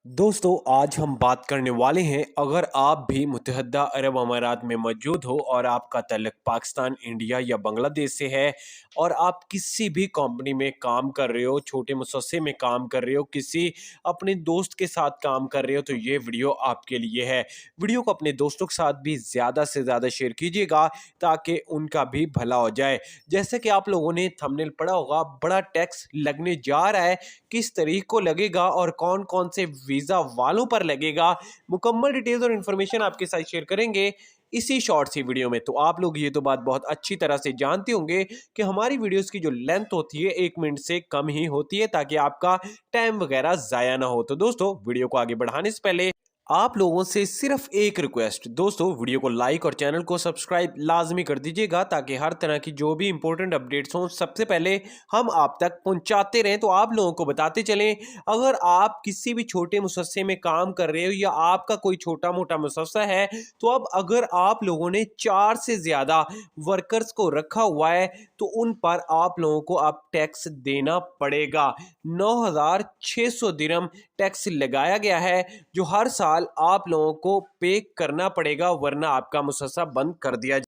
दोस्तों आज हम बात करने वाले हैं। अगर आप भी मुत्तहदा अरब अमारात में मौजूद हो और आपका तल्लुक पाकिस्तान, इंडिया या बांग्लादेश से है और आप किसी भी कंपनी में काम कर रहे हो, छोटे मुसस्से में काम कर रहे हो, किसी अपने दोस्त के साथ काम कर रहे हो, तो ये वीडियो आपके लिए है। वीडियो को अपने दोस्तों के साथ भी ज़्यादा से ज़्यादा शेयर कीजिएगा ताकि उनका भी भला हो जाए। जैसे कि आप लोगों ने थंबनेल पढ़ा होगा, बड़ा टैक्स लगने जा रहा है, किस तरीक को लगेगा और कौन कौन से वीज़ा वालों पर लगेगा, मुकम्मल डिटेल्स और इन्फॉर्मेशन आपके साथ शेयर करेंगे इसी शॉर्ट सी वीडियो में। तो आप लोग ये तो बात बहुत अच्छी तरह से जानते होंगे कि हमारी वीडियोस की जो लेंथ होती है 1 मिनट से कम ही होती है ताकि आपका टाइम वगैरह ज़ाया ना हो। तो दोस्तों वीडियो को आगे बढ़ाने से पहले आप लोगों से सिर्फ एक रिक्वेस्ट, दोस्तों वीडियो को लाइक और चैनल को सब्सक्राइब लाजमी कर दीजिएगा ताकि हर तरह की जो भी इंपॉर्टेंट अपडेट्स हों सबसे पहले हम आप तक पहुंचाते रहें। तो आप लोगों को बताते चलें, अगर आप किसी भी छोटे मुसस्से में काम कर रहे हो या आपका कोई छोटा मोटा मुसस्सा है, तो अब अगर आप लोगों ने 4 से ज़्यादा वर्कर्स को रखा हुआ है तो उन पर आप लोगों को अब टैक्स देना पड़ेगा। 9,600 दिरहम टैक्स लगाया गया है जो हर साल आप लोगों को पे करना पड़ेगा, वरना आपका मुसस्सा बंद कर दिया